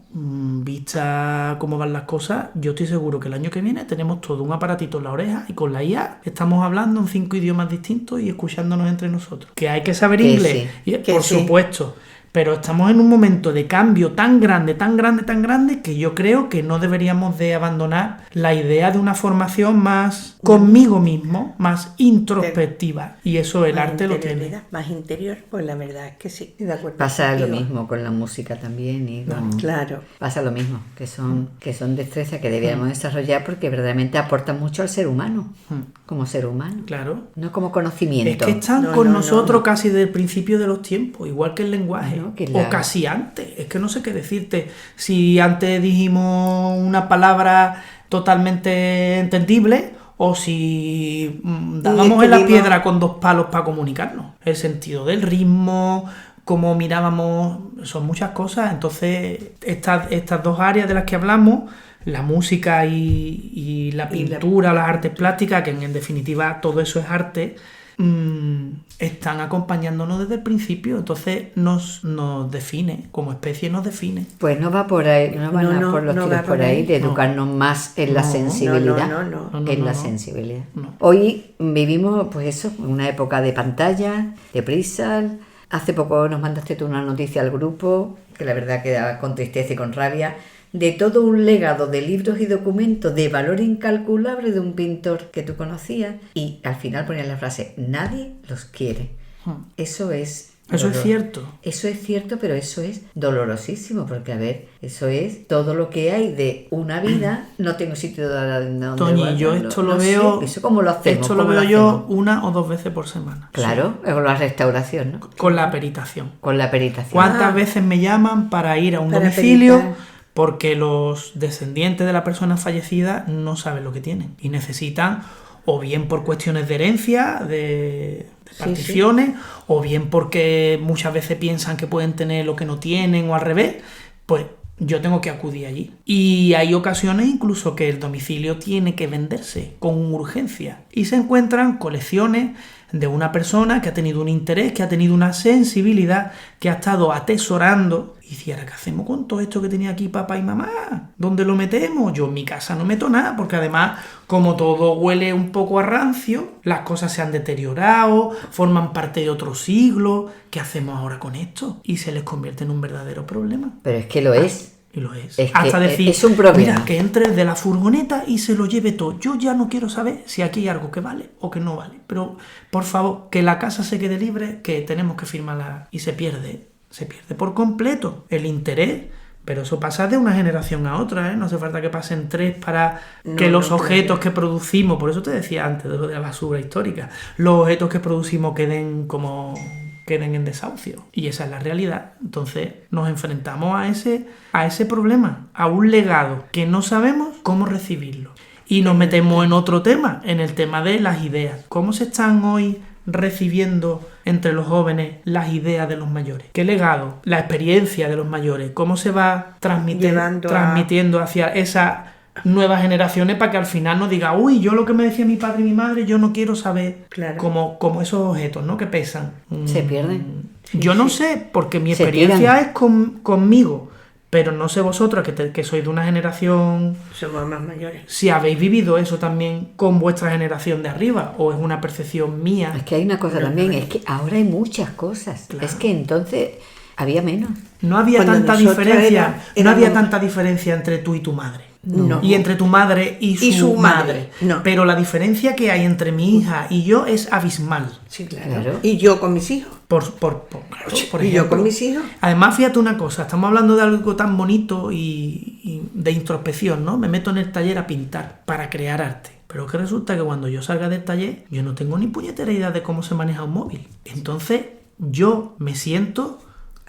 vista cómo van las cosas, yo estoy seguro que el año que viene tenemos todo un aparatito en la oreja y con la IA estamos hablando en 5 idiomas distintos y escuchándonos entre nosotros. Que hay que saber Que inglés, sí. y, Que por sí. supuesto. Pero estamos en un momento de cambio tan grande, que yo creo que no deberíamos de abandonar la idea de una formación más conmigo mismo, más introspectiva. Y eso el Más arte lo tiene. interioridad, más interior, pues la verdad es que sí, estoy de acuerdo. Pasa lo contigo. mismo con la música también y con... Claro. Pasa lo mismo, que son destrezas que deberíamos desarrollar porque verdaderamente aportan mucho al ser humano, como ser humano, Claro. no como Es conocimiento. que están No, con no, nosotros no. casi desde el principio de los tiempos, igual que el lenguaje, No, que o la- casi antes. Es que no sé qué decirte. Si antes dijimos una palabra totalmente entendible o si dábamos en la estuvimos- piedra con 2 palos para comunicarnos. El sentido del ritmo, cómo mirábamos, son muchas cosas. Entonces, estas 2 áreas de las que hablamos, la música y la pintura, las artes plásticas, que en definitiva todo eso es arte, están acompañándonos desde el principio. Entonces nos define, como especie nos define. Pues no va por ahí, no van a por los tiros por ahí de educarnos más en la sensibilidad. Sensibilidad. No. Hoy vivimos, pues eso, una época de pantalla, de prisas. Hace poco nos mandaste tú una noticia al grupo, que la verdad queda con tristeza y con rabia, de todo un legado de libros y documentos de valor incalculable de un pintor que tú conocías, y al final ponían la frase: nadie los quiere. Eso es cierto. Eso es cierto, pero eso es dolorosísimo, porque a ver, eso es todo lo que hay de una vida. No tengo sitio donde Toñi, yo esto lo veo. Eso cómo lo hacemos. Esto lo veo yo 1 o 2 veces por semana. Claro, con la restauración, ¿no? Con la peritación. ¿Cuántas veces me llaman para ir a un domicilio? Peritar. Porque los descendientes de la persona fallecida no saben lo que tienen y necesitan, o bien por cuestiones de herencia, de particiones, o bien porque muchas veces piensan que pueden tener lo que no tienen, o al revés, pues yo tengo que acudir allí. Y hay ocasiones incluso que el domicilio tiene que venderse con urgencia y se encuentran colecciones de una persona que ha tenido un interés, que ha tenido una sensibilidad, que ha estado atesorando. Y dice: ¿ahora qué hacemos con todo esto que tenía aquí papá y mamá? ¿Dónde lo metemos? Yo en mi casa no meto nada, porque además, como todo huele un poco a rancio, las cosas se han deteriorado, forman parte de otro siglo. ¿Qué hacemos ahora con esto? Y se les convierte en un verdadero problema. Pero es que lo es. Y lo es. Hasta decir, es un problema. Mira, que entre de la furgoneta y se lo lleve todo. Yo ya no quiero saber si aquí hay algo que vale o que no vale. Pero, por favor, que la casa se quede libre, que tenemos que firmarla. Y se pierde por completo el interés. Pero eso pasa de una generación a otra, ¿eh? No hace falta que pasen 3 para que los objetos que producimos, por eso te decía antes de lo de la basura histórica, los objetos que producimos queden en desahucio. Y esa es la realidad. Entonces nos enfrentamos a ese problema, a un legado que no sabemos cómo recibirlo. Y nos metemos en otro tema, en el tema de las ideas. ¿Cómo se están hoy recibiendo entre los jóvenes las ideas de los mayores? ¿Qué legado? La experiencia de los mayores. ¿Cómo se va transmitiendo hacia esas nuevas generaciones para que al final no diga: uy, yo lo que me decía mi padre y mi madre, yo no quiero saber? Claro. Como esos objetos, ¿no? Que pesan. Se pierden. Yo no sé, porque mi experiencia es conmigo. Pero no sé vosotros, que sois de una generación... Somos más mayores. Si habéis vivido eso también con vuestra generación de arriba, o es una percepción mía. Es que hay una cosa también, es que ahora hay muchas cosas. Claro. Es que entonces había menos. No había tanta diferencia. No había tanta diferencia entre tú y tu madre. No. Y entre tu madre y su madre. No. Pero la diferencia que hay entre mi hija y yo es abismal. Sí, claro. Y yo con mis hijos. Por ejemplo. Y yo con mis hijos. Además, fíjate una cosa, estamos hablando de algo tan bonito y de introspección, ¿no? Me meto en el taller a pintar para crear arte. Pero que resulta que cuando yo salga del taller, yo no tengo ni puñetera idea de cómo se maneja un móvil. Entonces, yo me siento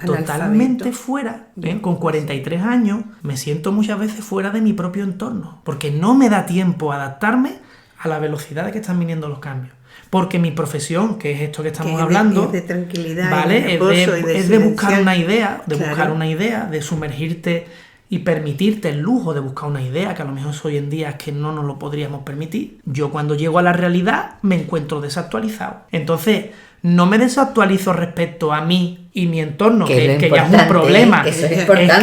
totalmente fuera, con 43 años, me siento muchas veces fuera de mi propio entorno, porque no me da tiempo a adaptarme a la velocidad de que están viniendo los cambios. Porque mi profesión, que es esto que estamos hablando, es de tranquilidad, ¿vale? Es de buscar una idea, de sumergirte y permitirte el lujo de buscar una idea, que a lo mejor hoy en día es que no nos lo podríamos permitir. Yo cuando llego a la realidad me encuentro desactualizado. Entonces, no me desactualizo respecto a mí y mi entorno, que ya es un problema. Es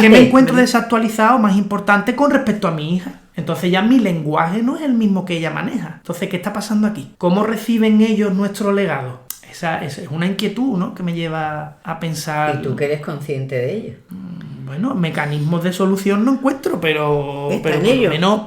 que me encuentro desactualizado, más importante, con respecto a mi hija. Entonces ya mi lenguaje no es el mismo que ella maneja. Entonces, ¿qué está pasando aquí? ¿Cómo reciben ellos nuestro legado? Esa es una inquietud, ¿no?, que me lleva a pensar... ¿Y tú que eres consciente de ello? Bueno, mecanismos de solución no encuentro, pero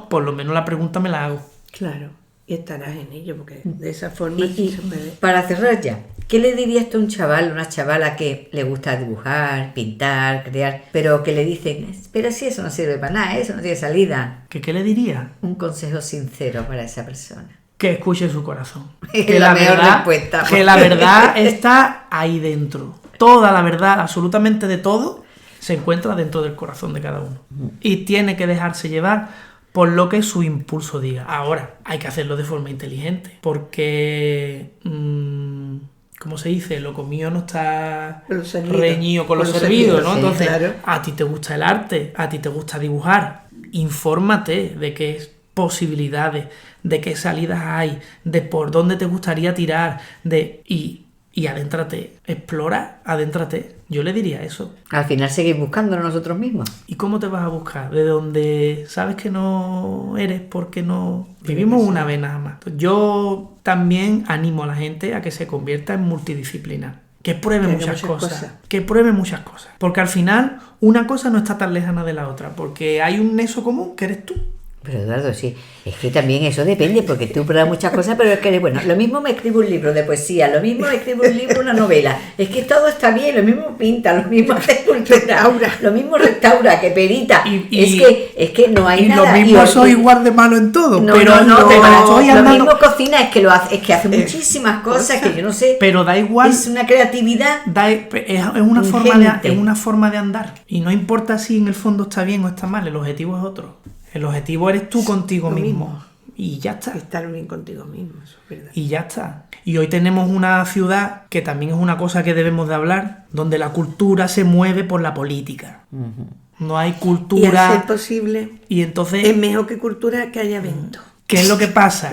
por lo menos la pregunta me la hago. Claro, y estarás en ello, porque de esa forma sí se puede. Para cerrar ya, ¿qué le dirías tú a un chaval, una chavala que le gusta dibujar, pintar, crear, pero que le dicen: pero si eso no sirve para nada, eso no tiene salida? ¿Qué le diría? Un consejo sincero para esa persona. Que escuche su corazón. Que la respuesta. Que la verdad está ahí dentro. Toda la verdad, absolutamente de todo, se encuentra dentro del corazón de cada uno. Y tiene que dejarse llevar por lo que su impulso diga. Ahora, hay que hacerlo de forma inteligente, porque, ¿cómo se dice? Lo mío no está reñido con lo servido, ¿no? Sí, entonces, claro. A ti te gusta el arte, a ti te gusta dibujar, infórmate de qué es posibilidades, de qué salidas hay, de por dónde te gustaría tirar, y adéntrate, explora, adéntrate. Yo le diría eso. Al final seguís buscándolo nosotros mismos. ¿Y cómo te vas a buscar? De donde sabes que no eres, porque no... Vivimos una vez nada más. Yo también animo a la gente a que se convierta en multidisciplinar. Que pruebe muchas cosas. Que pruebe muchas cosas. Porque al final una cosa no está tan lejana de la otra. Porque hay un nexo común que eres tú. Pero Eduardo, sí, es que también eso depende, porque tú pruebas muchas cosas, pero es que, bueno, lo mismo me escribo un libro de poesía, lo mismo me escribo un libro, una novela, es que todo está bien, lo mismo pinta, lo mismo hace escultura, lo mismo restaura, que perita, es que no hay nada. Y lo mismo soy igual de malo en todo, no, pero lo mismo cocina, es que hace muchísimas cosas que yo no sé. Pero da igual. Es una creatividad. Es una forma de andar, y no importa si en el fondo está bien o está mal, el objetivo es otro. El objetivo eres tú contigo mismo. Y ya está. Estar bien contigo mismo, eso es verdad. Y ya está. Y hoy tenemos una ciudad, que también es una cosa que debemos de hablar, donde la cultura se mueve por la política. Uh-huh. No hay cultura. Y a ser posible, y entonces, es mejor que cultura que haya eventos. ¿Qué es lo que pasa?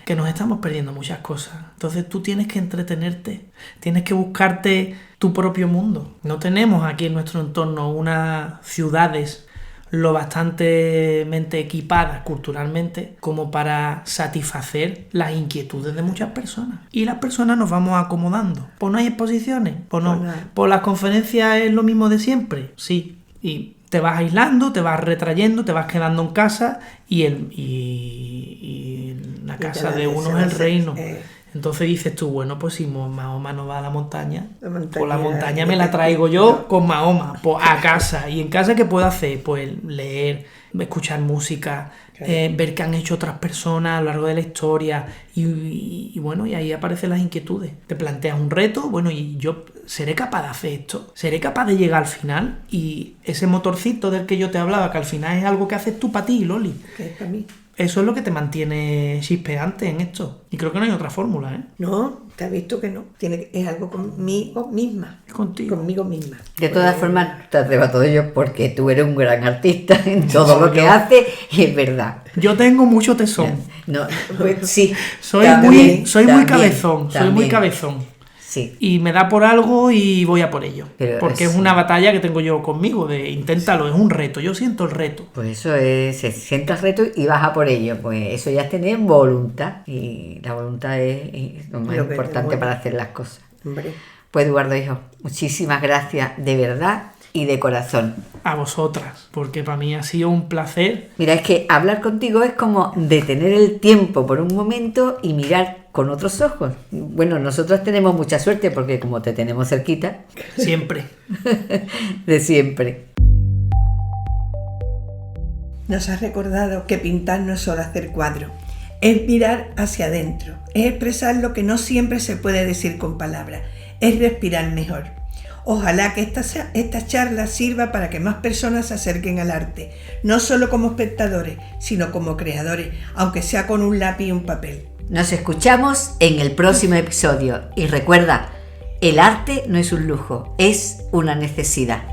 Que nos estamos perdiendo muchas cosas. Entonces tú tienes que entretenerte, tienes que buscarte tu propio mundo. No tenemos aquí en nuestro entorno unas ciudades lo bastantemente equipadas culturalmente como para satisfacer las inquietudes de muchas personas. Y las personas nos vamos acomodando. Pues no hay exposiciones, pues no. Pues las conferencias es lo mismo de siempre, sí. Y te vas aislando, te vas retrayendo, te vas quedando en casa y la casa de uno es el reino. Entonces dices tú, bueno, pues si Mahoma no va a la montaña, pues la montaña me la traigo yo con Mahoma, pues a casa. ¿Y en casa qué puedo hacer? Pues leer, escuchar música, ver qué han hecho otras personas a lo largo de la historia. Y bueno, y ahí aparecen las inquietudes. Te planteas un reto, bueno, y yo seré capaz de hacer esto, seré capaz de llegar al final. Y ese motorcito del que yo te hablaba, que al final es algo que haces tú para ti, Loli. Que es para mí. Eso es lo que te mantiene chispeante en esto. Y creo que no hay otra fórmula, ¿eh? No, te has visto que no. Es algo conmigo misma. Es contigo. Conmigo misma. De todas formas, te arrebato de ello porque tú eres un gran artista en todo lo que haces, y es verdad. Yo tengo mucho tesón. No, pues sí. Soy muy cabezón. Sí. Y me da por algo y voy a por ello. Pero porque es una batalla que tengo yo conmigo, de inténtalo, es un reto. Yo siento el reto. Pues eso es, se sienta el reto y vas a por ello. Pues eso ya es tener voluntad. Y la voluntad es lo más importante para hacer las cosas. Hombre. Pues Eduardo, hijo, muchísimas gracias de verdad y de corazón. A vosotras, porque para mí ha sido un placer. Mira, es que hablar contigo es como detener el tiempo por un momento y mirar con otros ojos. Bueno, nosotros tenemos mucha suerte porque como te tenemos cerquita. Siempre. De siempre. Nos has recordado que pintar no es solo hacer cuadros, es mirar hacia adentro, es expresar lo que no siempre se puede decir con palabras, es respirar mejor. Ojalá que esta charla sirva para que más personas se acerquen al arte, no solo como espectadores, sino como creadores, aunque sea con un lápiz y un papel. Nos escuchamos en el próximo episodio y recuerda, el arte no es un lujo, es una necesidad.